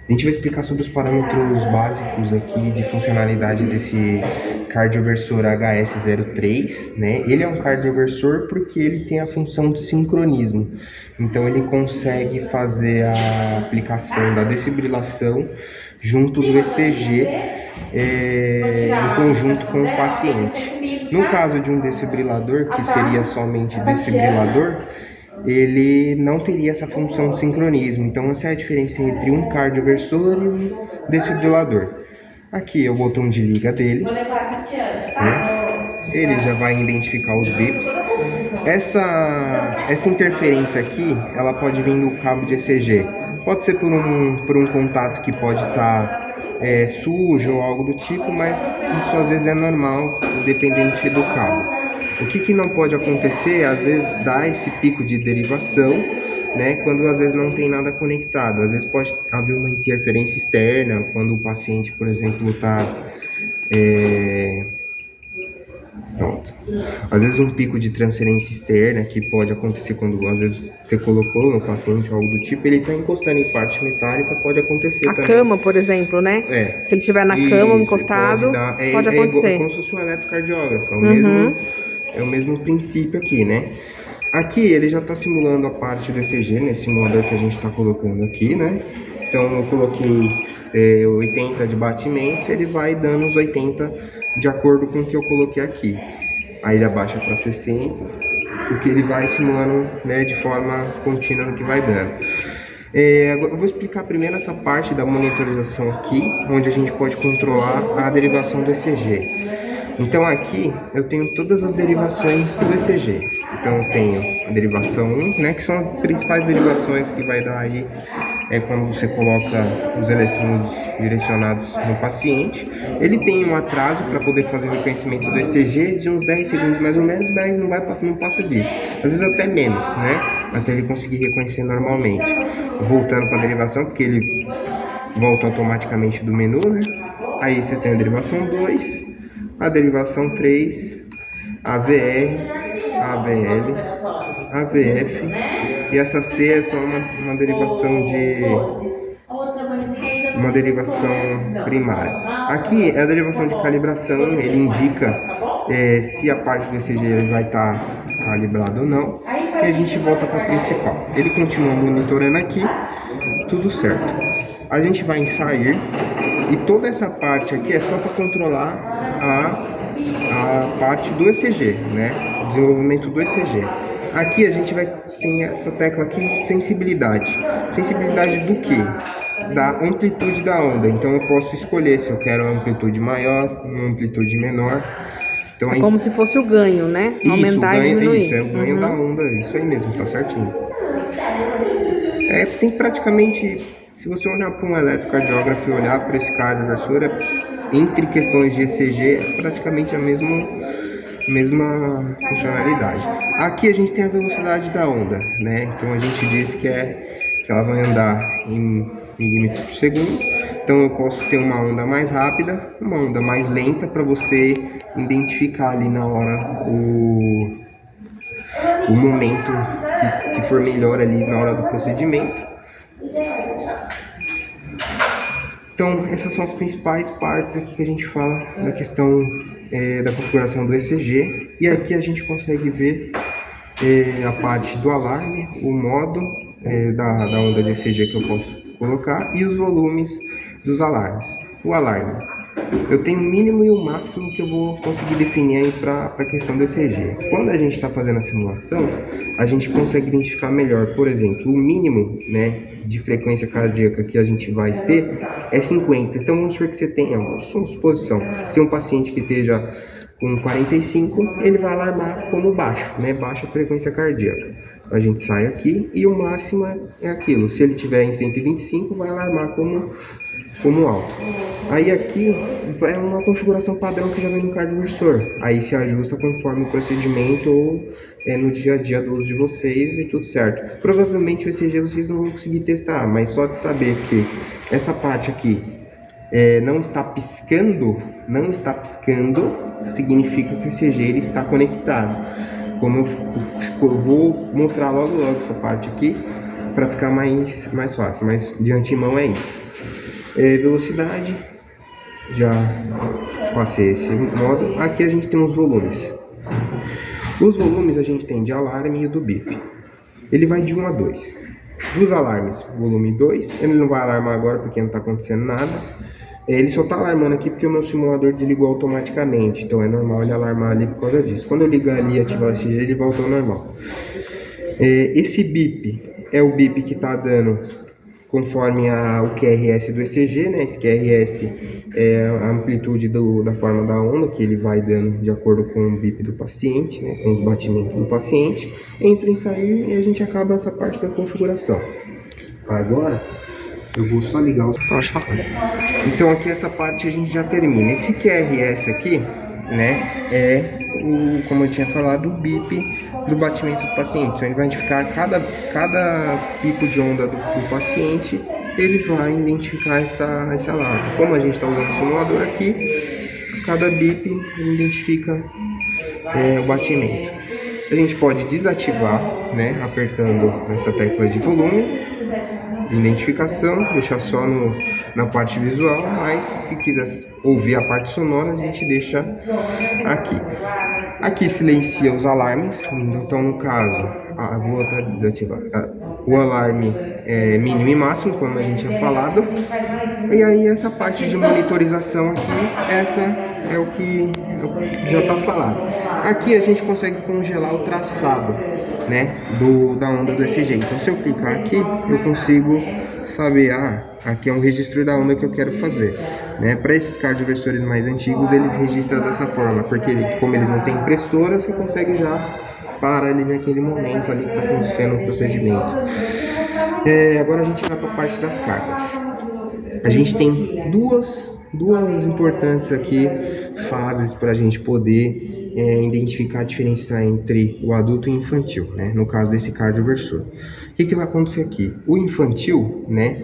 A gente vai explicar sobre os parâmetros básicos aqui de funcionalidade desse cardioversor HS03, né? Ele é um cardioversor porque ele tem a função de sincronismo. Então ele consegue fazer a aplicação da desfibrilação junto do ECG em conjunto com o paciente. No caso de um desfibrilador, que seria somente desfibrilador, ele não teria essa função de sincronismo. Então essa é a diferença entre um cardioversor e um desfibrilador. Aqui é o botão de liga dele, né? Ele já vai identificar os bips. Essa interferência aqui, ela pode vir do cabo de ECG. Pode ser por um contato que pode estar sujo ou algo do tipo, mas isso às vezes é normal, independente do cabo. O que não pode acontecer, às vezes dá esse pico de derivação, né, quando às vezes não tem nada conectado. Às vezes pode haver uma interferência externa, quando o paciente, por exemplo, está... Pronto. Às vezes um pico de transferência externa, que pode acontecer quando às vezes você colocou no paciente ou algo do tipo, ele está encostando em parte metálica, pode acontecer também. A cama, por exemplo, né? Se ele estiver na cama, encostado, pode acontecer. É como se fosse um eletrocardiógrafo, é o mesmo princípio aqui, né? Aqui ele já está simulando a parte do ECG, nesse simulador que a gente está colocando aqui, né? Então eu coloquei 80 de batimentos, ele vai dando os 80 de acordo com o que eu coloquei aqui. Aí ele abaixa para 60, porque ele vai simulando, né, de forma contínua no que vai dando. Agora eu vou explicar primeiro essa parte da monitorização aqui, onde a gente pode controlar a derivação do ECG. Então aqui eu tenho todas as derivações do ECG. Então eu tenho a derivação 1, né, que são as principais derivações que vai dar aí quando você coloca os eletrodos direcionados no paciente. Ele tem um atraso para poder fazer o reconhecimento do ECG de uns 10 segundos mais ou menos, mas não passa disso. Às vezes até menos, né, até ele conseguir reconhecer normalmente. Voltando para a derivação, porque ele volta automaticamente do menu, né. Aí você tem a derivação 2, a derivação 3, AVR, AVL, AVF, e essa C é só uma derivação primária. Aqui é a derivação de calibração, ele indica se a parte do ECG vai estar calibrada ou não, e a gente volta para a principal. Ele continua monitorando aqui, tudo certo. A gente vai em sair, e toda essa parte aqui é só para controlar a parte do ECG, né? O desenvolvimento do ECG. Aqui a gente tem essa tecla aqui, sensibilidade. Sensibilidade do que? Da amplitude da onda. Então eu posso escolher se eu quero uma amplitude maior, uma amplitude menor. Então, é como se fosse o ganho, né? Aumentar e diminuir. Isso, é o ganho da onda, isso aí mesmo, tá certinho. Tem praticamente, se você olhar para um eletrocardiógrafo e olhar para esse cardioversor, entre questões de ECG, é praticamente a mesma funcionalidade. Aqui a gente tem a velocidade da onda, né? Então a gente disse que ela vai andar em milímetros por segundo. Então eu posso ter uma onda mais rápida, uma onda mais lenta, para você identificar ali na hora o momento que for melhor ali na hora do procedimento. Então essas são as principais partes aqui que a gente fala da questão da configuração do ECG. E aqui a gente consegue ver a parte do alarme, o modo da onda de ECG que eu posso colocar e os volumes dos alarmes. O alarme, eu tenho o mínimo e o máximo que eu vou conseguir definir aí para a questão do ECG. Quando a gente está fazendo a simulação, a gente consegue identificar melhor. Por exemplo, o mínimo, né, de frequência cardíaca que a gente vai ter é 50. Então vamos supor que você tenha, uma suposição, se um paciente que esteja com 45, ele vai alarmar como baixo, né, baixa frequência cardíaca. A gente sai aqui e o máximo é aquilo. Se ele tiver em 125, vai alarmar como alto. Aí aqui é uma configuração padrão que já vem no cardioversor. Aí se ajusta conforme o procedimento ou no dia a dia do uso de vocês e tudo certo. Provavelmente o ECG vocês não vão conseguir testar, mas só de saber que essa parte aqui não está piscando, significa que o ECG ele está conectado. Como eu vou mostrar logo essa parte aqui para ficar mais fácil, mas de antemão é isso. Velocidade, já passei esse modo. Aqui a gente tem os volumes. Os volumes a gente tem de alarme e do bip. Ele vai de 1 a 2. Dos alarmes, volume 2, ele não vai alarmar agora porque não está acontecendo nada. Ele só está alarmando aqui porque o meu simulador desligou automaticamente, então é normal ele alarmar ali por causa disso. Quando eu ligar ali e ativar esse G, ele volta ao normal. Esse bip é o bip que está dando conforme o QRS do ECG, né? Esse QRS é a amplitude da forma da onda que ele vai dando de acordo com o bip do paciente, né? Com os batimentos do paciente. Entra e sai e a gente acaba essa parte da configuração. Agora eu vou só ligar os... Pode falar. Então aqui essa parte a gente já termina. Esse QRS aqui, né, é como eu tinha falado, o bip do batimento do paciente. Então ele vai identificar cada pico de onda do paciente, ele vai identificar esse alarme. Como a gente está usando o simulador aqui, cada bip identifica o batimento. A gente pode desativar, né, apertando essa tecla de volume, identificação, deixar só na parte visual, mas se quiser ouvir a parte sonora, a gente deixa aqui. Aqui silencia os alarmes, então no caso, vou até desativar, o alarme é mínimo e máximo, como a gente tinha falado, e aí essa parte de monitorização aqui, essa é o que já está falado. Aqui a gente consegue congelar o traçado, né, da onda do ECG. Então se eu clicar aqui, eu consigo saber, aqui é um registro da onda que eu quero fazer, né? Para esses cardioversores mais antigos, eles registram dessa forma, porque como eles não têm impressora, você consegue já parar ali naquele momento ali que está acontecendo o procedimento. Agora a gente vai para a parte das cargas. A gente tem duas importantes aqui fases para a gente poder identificar a diferença entre o adulto e o infantil, né? No caso desse cardioversor. O que vai acontecer aqui? O infantil, né,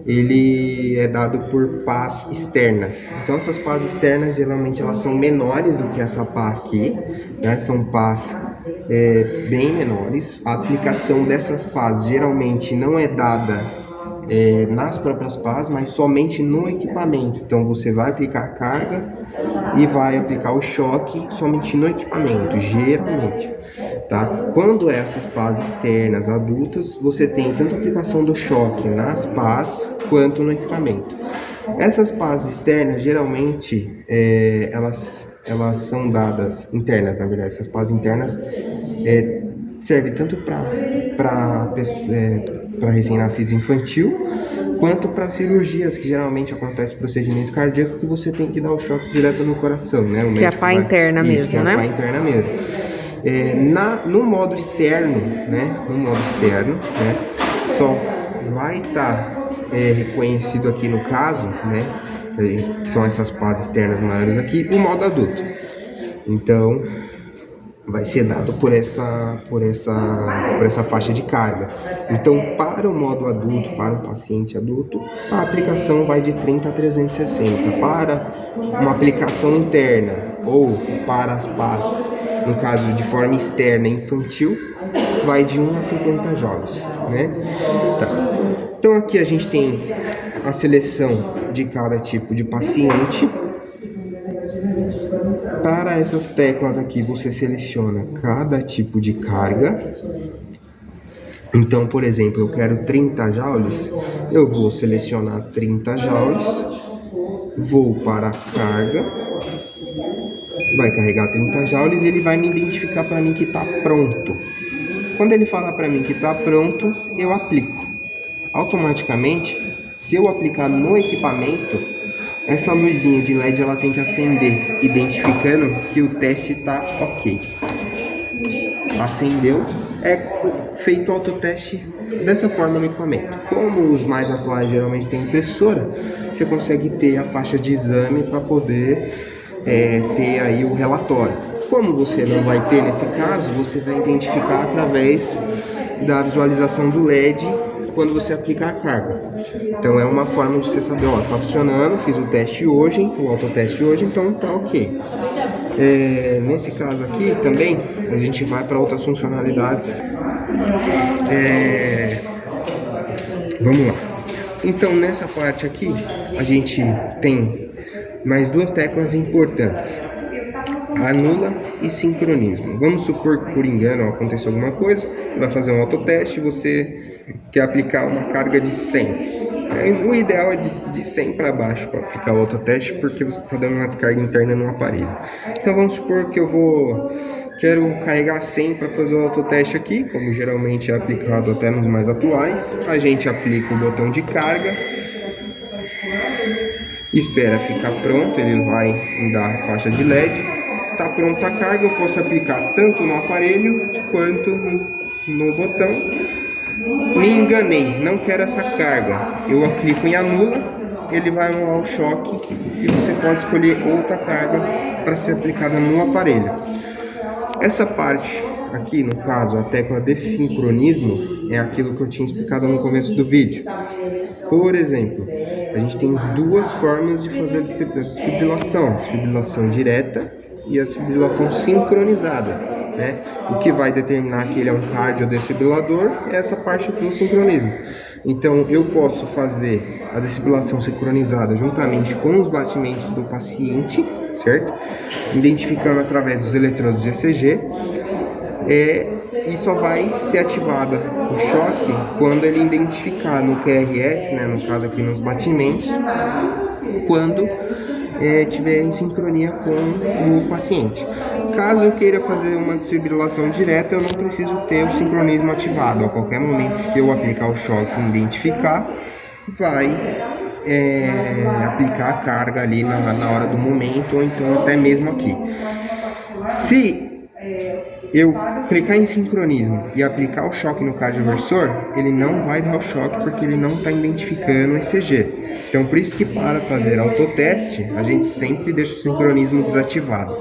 ele é dado por pás externas. Então essas pás externas geralmente elas são menores do que essa pá aqui, né? São pás bem menores. A aplicação dessas pás geralmente não é dada nas próprias pás, mas somente no equipamento. Então você vai aplicar a carga e vai aplicar o choque somente no equipamento, geralmente, tá? Quando essas pás externas adultas, você tem tanto a aplicação do choque nas pás quanto no equipamento. Essas pás externas, geralmente, elas são dadas, internas na verdade, essas pás internas servem tanto para recém-nascidos infantil, quanto para cirurgias que geralmente acontece procedimento cardíaco que você tem que dar o choque direto no coração, né? Que é a pá interna mesmo, né? É a pá interna mesmo. No modo externo, né? Só vai estar reconhecido aqui no caso, né? Que são essas pás externas maiores aqui, o modo adulto. Então vai ser dado por essa faixa de carga. Então, para o modo adulto, para o paciente adulto, a aplicação vai de 30 a 360. Para uma aplicação interna ou para as pás, no caso de forma externa infantil, vai de 1 a 50 joules, né? Tá. Então aqui a gente tem a seleção de cada tipo de paciente. Para essas teclas aqui, você seleciona cada tipo de carga. Então, por exemplo, eu quero 30 joules, eu vou selecionar 30 joules, vou para a carga, vai carregar 30 joules e ele vai me identificar para mim que está pronto. Quando ele falar para mim que está pronto, eu aplico. Automaticamente, se eu aplicar no equipamento, essa luzinha de LED ela tem que acender, identificando que o teste está ok. Acendeu, é feito o autoteste dessa forma no equipamento. Como os mais atuais geralmente têm impressora, você consegue ter a faixa de exame para poder ter aí o relatório. Como você não vai ter nesse caso, você vai identificar através da visualização do LED quando você aplicar a carga. Então é uma forma de você saber, tá funcionando, fiz o teste hoje, o autoteste hoje, então tá ok. Nesse caso aqui também, a gente vai para outras funcionalidades. Vamos lá. Então, nessa parte aqui, a gente tem mais duas teclas importantes: anula e sincronismo. Vamos supor que por engano aconteceu alguma coisa, você vai fazer um autoteste e você quer aplicar uma carga de 100. O ideal é de 100 para baixo para aplicar o autoteste, porque você está dando uma descarga interna no aparelho. Então vamos supor que quero carregar 100 para fazer o autoteste aqui, como geralmente é aplicado até nos mais atuais. A gente aplica o botão de carga, espera ficar pronto, ele vai dar a faixa de LED. Está pronta a carga, eu posso aplicar tanto no aparelho quanto no botão. Me enganei, não quero essa carga, eu clico em anula, ele vai anular o choque e você pode escolher outra carga para ser aplicada no aparelho. Essa parte aqui, no caso, a tecla de sincronismo, é aquilo que eu tinha explicado no começo do vídeo. Por exemplo, a gente tem duas formas de fazer a desfibrilação direta e a desfibrilação sincronizada. O que vai determinar que ele é um cardiodesfibrilador é essa parte do sincronismo. Então eu posso fazer a desfibrilação sincronizada juntamente com os batimentos do paciente, certo? Identificando através dos eletrodos de ECG, e só vai ser ativada o choque quando ele identificar no QRS, no caso aqui nos batimentos, quando estiver em sincronia com o paciente. Caso eu queira fazer uma desfibrilação direta, eu não preciso ter o sincronismo ativado. A qualquer momento que eu aplicar o choque e identificar, vai aplicar a carga ali na hora do momento, ou então até mesmo aqui. Se eu clicar em sincronismo e aplicar o choque no cardioversor, ele não vai dar o choque porque ele não está identificando o ECG. Então, por isso que para fazer autoteste, a gente sempre deixa o sincronismo desativado.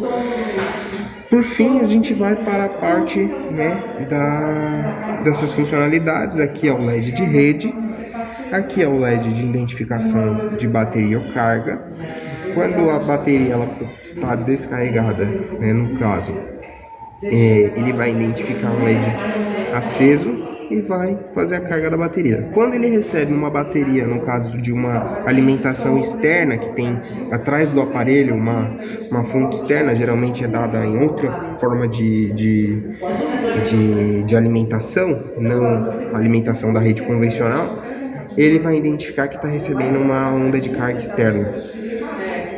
Por fim, a gente vai para a parte dessas funcionalidades. Aqui é o LED de rede, aqui é o LED de identificação de bateria ou carga. Quando a bateria ela está descarregada, no caso, ele vai identificar um LED aceso e vai fazer a carga da bateria. Quando ele recebe uma bateria, no caso de uma alimentação externa, que tem atrás do aparelho uma fonte externa, geralmente é dada em outra forma de alimentação, não alimentação da rede convencional, ele vai identificar que está recebendo uma onda de carga externa.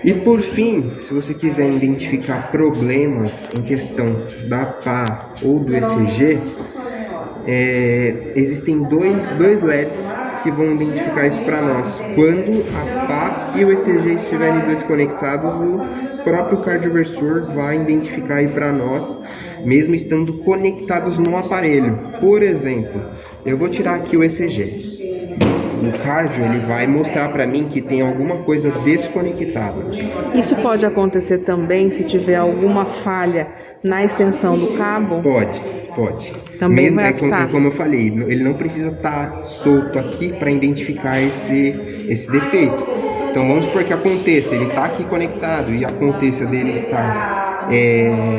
E por fim, se você quiser identificar problemas em questão da PA ou do ECG, existem dois LEDs que vão identificar isso para nós. Quando a PA e o ECG estiverem desconectados, o próprio cardioversor vai identificar aí para nós, mesmo estando conectados no aparelho. Por exemplo, eu vou tirar aqui o ECG. No cardio, ele vai mostrar para mim que tem alguma coisa desconectada. Isso pode acontecer também se tiver alguma falha na extensão do cabo? Pode. Também mesmo, vai apitar. Como eu falei, ele não precisa estar solto aqui para identificar esse defeito. Então vamos supor que aconteça, ele está aqui conectado e aconteça dele estar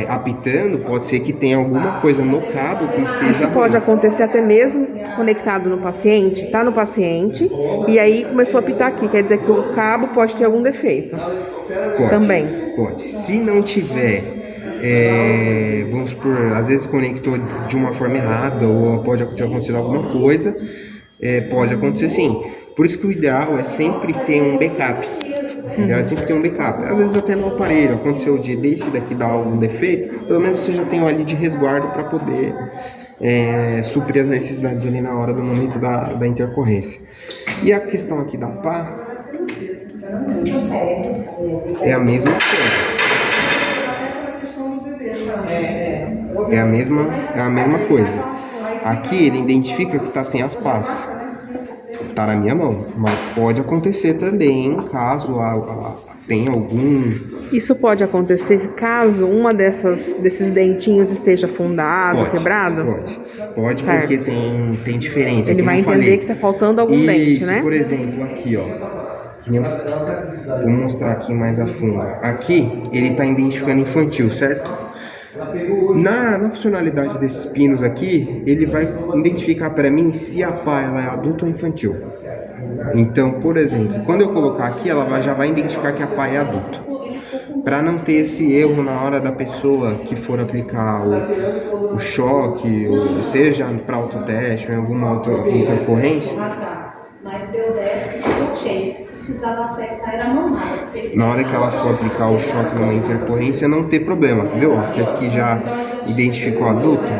apitando, pode ser que tenha alguma coisa no cabo que esteja... Isso pode acontecer até mesmo conectado no paciente, tá no paciente, e aí começou a apitar aqui, quer dizer que o cabo pode ter algum defeito. Também. Pode. Se não tiver, vamos supor, às vezes conectou de uma forma errada, ou pode ter acontecido alguma coisa, pode acontecer sim. Por isso que o ideal é sempre ter um backup. Às vezes até no aparelho, aconteceu o dia desse daqui dar algum defeito, pelo menos você já tem um ali de resguardo para poder suprir as necessidades ali na hora do momento da intercorrência. E a questão aqui da PA é a mesma coisa. É a mesma coisa. Aqui ele identifica que está sem as PAs. Tá na minha mão, mas pode acontecer também caso tenha algum... Isso pode acontecer caso uma desses dentinhos esteja afundado, quebrado? Pode, porque tem diferença. Ele vai entender que tá faltando algum dente, né? Por exemplo, aqui, vou mostrar aqui mais a fundo. Aqui, ele tá identificando infantil, certo? Na funcionalidade desses pinos aqui, ele vai identificar para mim se a PA ela é adulta ou infantil. Então, por exemplo, quando eu colocar aqui, já vai identificar que a pá é adulto. Para não ter esse erro na hora da pessoa que for aplicar o choque, ou seja para autoteste ou em alguma intercorrência. Mas deu 10, ficou cheio. Precisava acertar, era mamada. Na hora que ela for aplicar o choque numa intercorrência, não ter problema, viu? Aqui já identificou adulto.